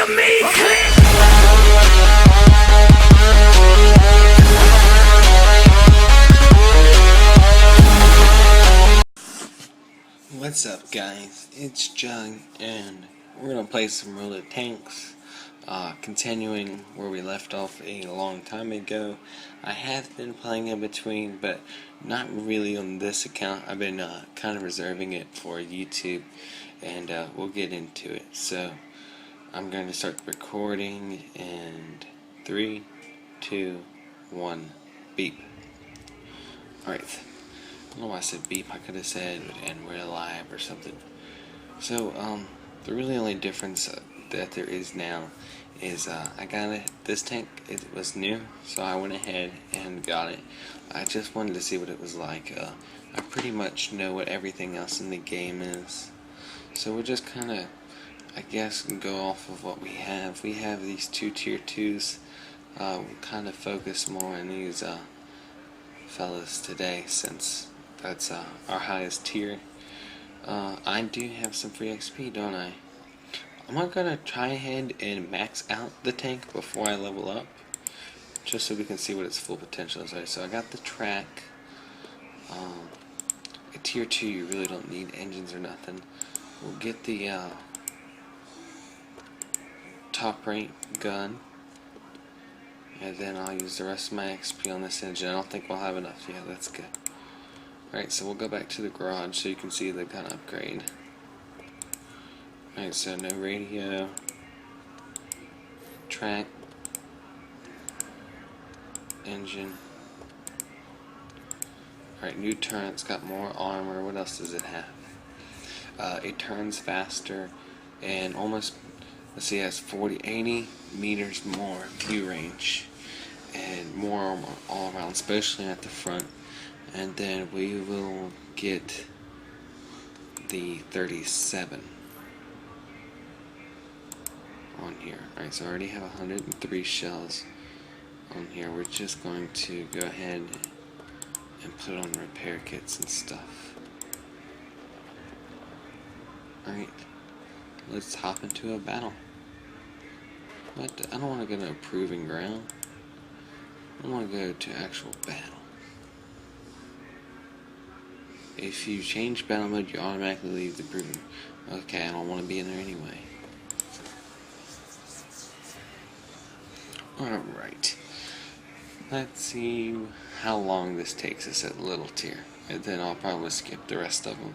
me click. What's up, guys? It's Jug, and we're gonna play some World of Tanks, continuing where we left off a long time ago. I have been playing in between, but not really on this account. I've been kind of reserving it for YouTube, and we'll get into it. So I'm going to start recording, and 3, 2, 1, beep. Alright. I don't know why I said beep. I could have said and we're alive or something. So the really only difference that there is now is I got it. This tank, it was new, so I went ahead and got it. I just wanted to see what it was like. I pretty much know what everything else in the game is, so we'll just kind of, I guess, go off of what we have. We have these two tier 2s. We'll kind of focus more on these fellas today, since that's our highest tier. I do have some free XP, don't I? I'm not gonna try ahead and max out the tank before I level up, just so we can see what its full potential is. Right, so I got the track. At tier 2, you really don't need engines or nothing. We'll get the top rank gun, and then I'll use the rest of my XP on this engine. I don't think we'll have enough. Yeah, that's good. Alright, so we'll go back to the garage so you can see the gun upgrade. Alright, so no radio, track, engine. Alright, new turn, it's got more armor. What else does it have? It turns faster and almost, let's see, it has 80 meters more view range and more armor all around, especially at the front. And then we will get the 37 on here. Alright, so I already have 103 shells on here. We're just going to go ahead and put on repair kits and stuff. Alright, let's hop into a battle. But I don't want to go to a proving ground. I want to go to actual battle. If you change battle mode, you automatically leave the proving. Okay, I don't want to be in there anyway. Alright. Let's see how long this takes us at little tier. And then I'll probably skip the rest of them.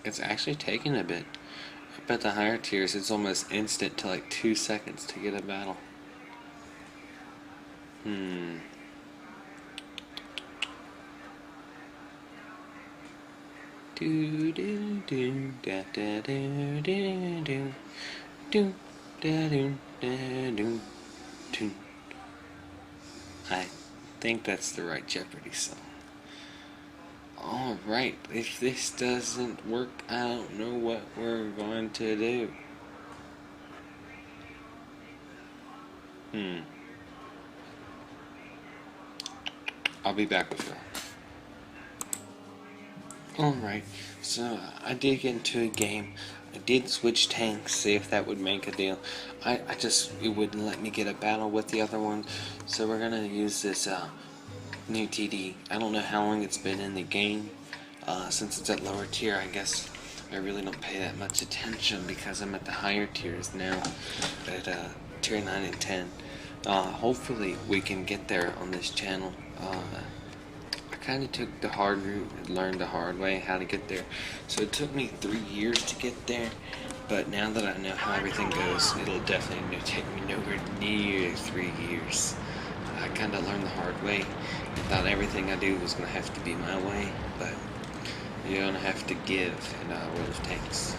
It's actually taking a bit. Up at the higher tiers, it's almost instant to like 2 seconds to get a battle. Do do do da da do do do do da do da do do. I think that's the right Jeopardy song. Alright, if this doesn't work, I don't know what we're going to do. I'll be back with you. Alright, so I did get into a game. I did switch tanks, see if that would make a deal. It wouldn't let me get a battle with the other one, so we're gonna use this new TD. I don't know how long it's been in the game. Since it's at lower tier, I guess I really don't pay that much attention because I'm at the higher tiers now, at tier 9 and 10. Hopefully we can get there on this channel. I kind of took the hard route and learned the hard way how to get there. So it took me 3 years to get there, but now that I know how everything goes, it'll definitely take me nowhere near 3 years. I kind of learned the hard way. I thought everything I do was going to have to be my way, but you're going to have to give in World of Tanks.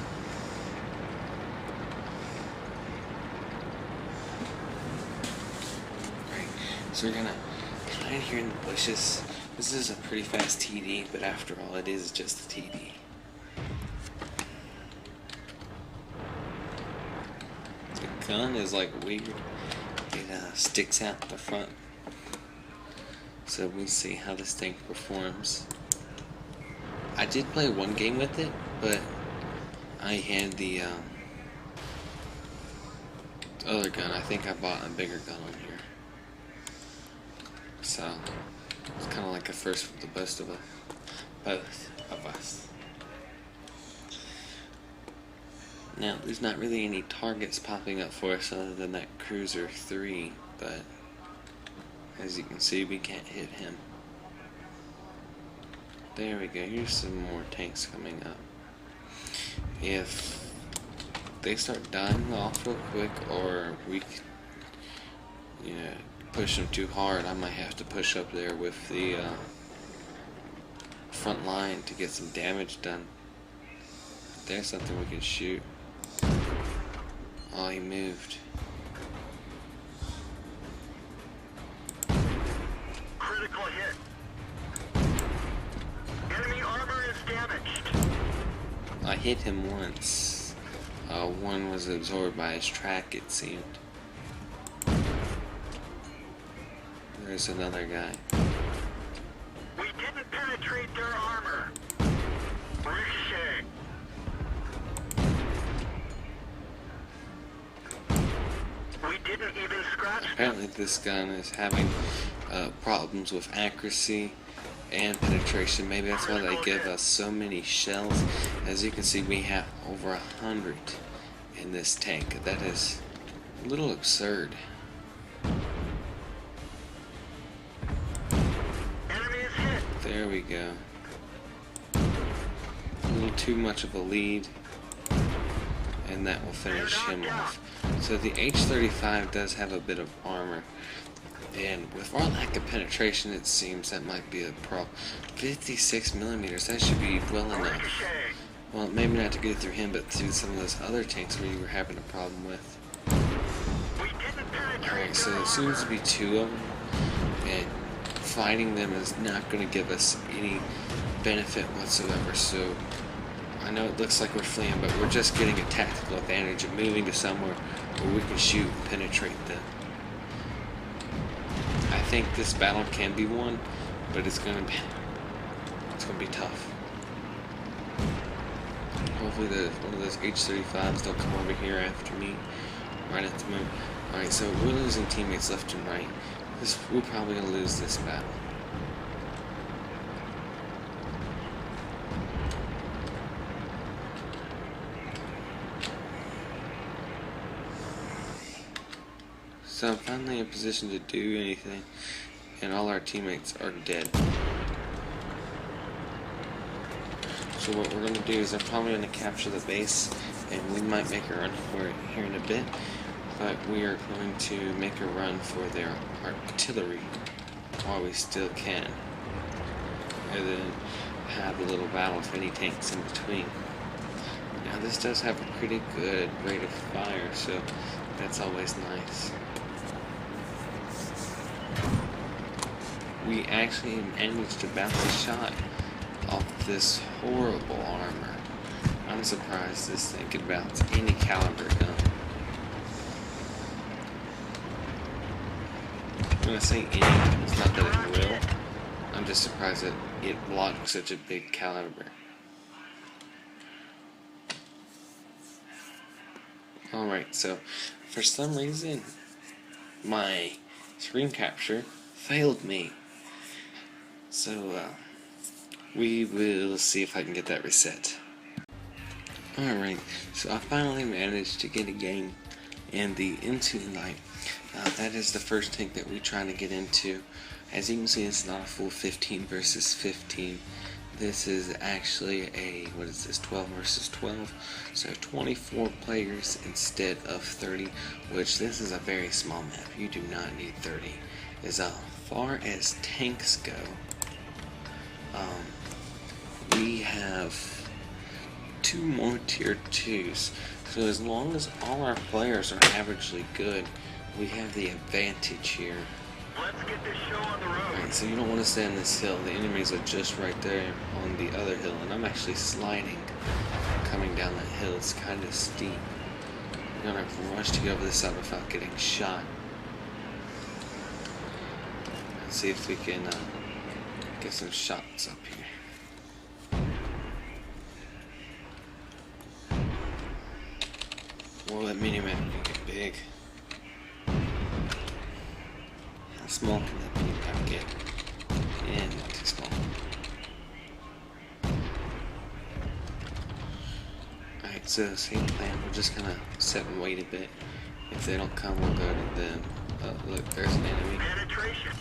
Right, so we're going to hide here in the bushes. This is a pretty fast TD, but after all, it is just a TD. The gun is like weird. It sticks out the front. So we'll see how this thing performs. I did play one game with it, but I had the other gun. I think I bought a bigger gun on here. So it's kind of like a first for the both of us. Now, there's not really any targets popping up for us other than that Cruiser 3, but as you can see, we can't hit him. There we go. Here's some more tanks coming up. If they start dying off real quick, or we, push them too hard, I might have to push up there with the front line to get some damage done. There's something we can shoot. Oh, he moved. Critical hit. Enemy armor is damaged. I hit him once. One was absorbed by his track, it seemed. There's another guy. We didn't penetrate their armor. Ricochet. We didn't even scratch them. Apparently this gun is having problems with accuracy and penetration. Maybe that's why they give us so many shells. As you can see, we have over 100 in this tank. That is a little absurd. Enemy is hit. There we go. A little too much of a lead, and that will finish him off. So the H-35 does have a bit of armor, and with our lack of penetration, it seems that might be a problem. 56 millimeters, that should be well enough. Ricochet. Well, maybe not to get through him, but through some of those other tanks where you were having a problem with. We didn't penetrate Alright, so their there seems to armor. be two of them, and fighting them is not going to give us any benefit whatsoever. So I know it looks like we're fleeing, but we're just getting a tactical advantage of moving to somewhere where we can shoot and penetrate them. I think this battle can be won, but it's gonna be tough. Hopefully one of those H-35s don't come over here after me, right at the moment. Alright, so we're losing teammates left and right. We're probably gonna lose this battle. So I'm finally in position to do anything, and all our teammates are dead. So what we're going to do is I'm probably going to capture the base, and we might make a run for it here in a bit, but we are going to make a run for their artillery while we still can, and then have a little battle with any tanks in between. Now this does have a pretty good rate of fire, so that's always nice. We actually managed to bounce a shot off this horrible armor. I'm surprised this thing could bounce any caliber gun. When I say any, it's not that it will. I'm just surprised that it blocked such a big caliber. Alright, so for some reason my screen capture failed me. So we will see if I can get that reset. Alright, so I finally managed to get a game in the Into Light. That is the first tank that we're trying to get into. As you can see, it's not a full 15 versus 15. This is actually a, 12 versus 12. So 24 players instead of 30, which this is a very small map. You do not need 30. As far as tanks go, we have 2 more tier 2s. So as long as all our players are averagely good, we have the advantage here. Let's get this show on the road. Alright, so you don't want to stay on this hill. The enemies are just right there on the other hill, and I'm actually sliding, coming down that hill. It's kind of steep. You're gonna have to rush to get over this side without getting shot. Let's see if we can get some shots up here. Oh, that mini map can get big. How small can that mini map get? Yeah, not too small. Alright, so same plan. We're just gonna sit and wait a bit. If they don't come, we'll go to them. Oh, look, there's an enemy. Penetration.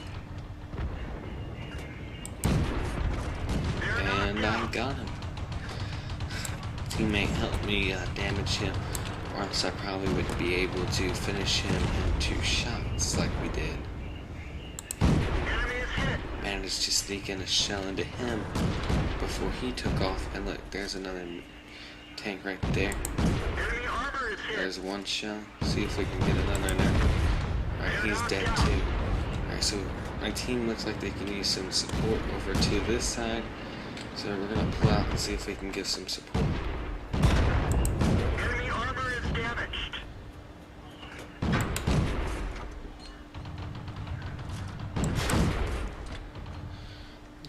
And I got him. Teammate helped me damage him, or else I probably wouldn't be able to finish him in 2 shots like we did. Enemy is hit. Managed to sneak in a shell into him before he took off. And look, there's another tank right there. Enemy armor is hit. There's 1 shell. See if we can get another in there. Alright, he's dead too. Alright, so my team looks like they can use some support over to this side. So we're gonna pull out and see if we can give some support. Enemy armor is damaged.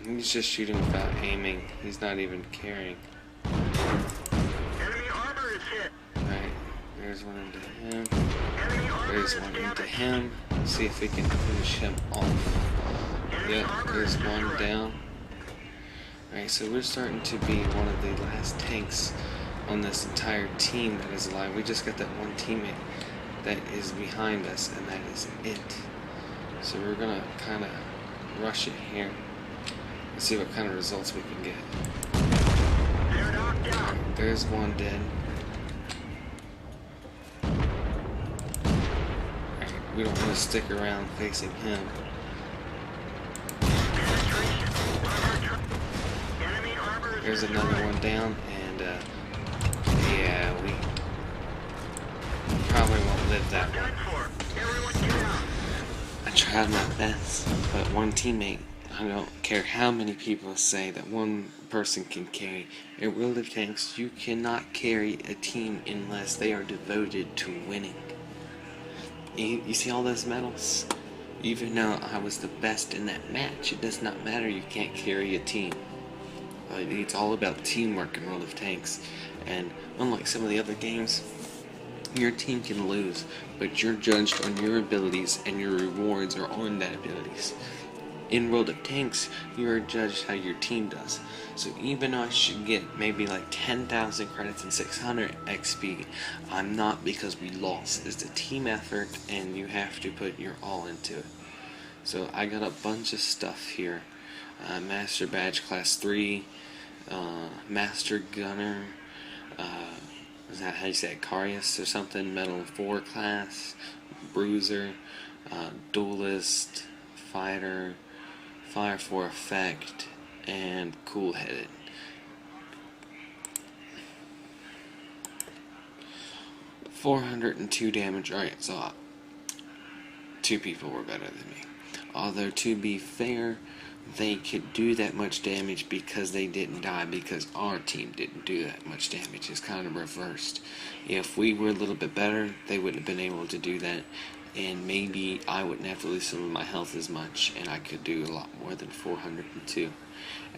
He's just shooting without aiming. He's not even carrying. Enemy armor is hit. Alright, there's one into him. Enemy armor There's is one into damaged. him. See if we can finish him off. Enemy Yep, armor there's is one destroyed. down. Alright, so we're starting to be one of the last tanks on this entire team that is alive. We just got that one teammate that is behind us, and that is it. So we're gonna kind of rush it here and see what kind of results we can get. They're knocked out. There's one dead. Alright, we don't want to stick around facing him. Penetration. Enemy armor is There's destroyed. another one down, and yeah, we probably won't live that Done one. for. Everyone get out. I tried my best, but one teammate, I don't care how many people say that one person can carry. In World of Tanks, you cannot carry a team unless they are devoted to winning. You see all those medals? Even though I was the best in that match, it does not matter, you can't carry a team. It's all about teamwork in World of Tanks, and unlike some of the other games, your team can lose, but you're judged on your abilities and your rewards are on that abilities. In World of Tanks, you are judged how your team does. So even though I should get maybe like 10,000 credits and 600 XP, I'm not, because we lost. It's a team effort and you have to put your all into it. So I got a bunch of stuff here. Master Badge Class 3, Master Gunner, is that how you say it, Carius or something, Metal 4 class, Bruiser, Duelist, Fighter, Fire for Effect, and Cool Headed. $402 damage. Alright, so 2 people were better than me. Although, to be fair, they could do that much damage because they didn't die, because our team didn't do that much damage. It's kind of reversed. If we were a little bit better, they wouldn't have been able to do that, and maybe I wouldn't have to lose some of my health as much, and I could do a lot more than 402.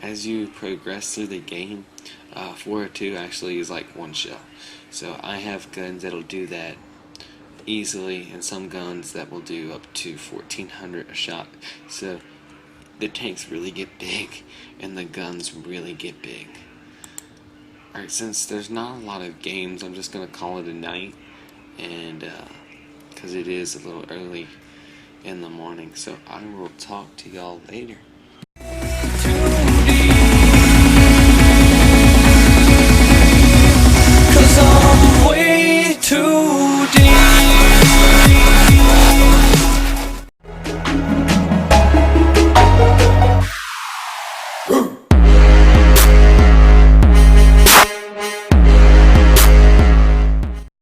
As you progress through the game, 402 actually is like 1 shell. So I have guns that'll do that easily, and some guns that will do up to 1400 a shot. So the tanks really get big, and the guns really get big. Alright, since there's not a lot of games, I'm just going to call it a night, and because it is a little early in the morning, so I will talk to y'all later.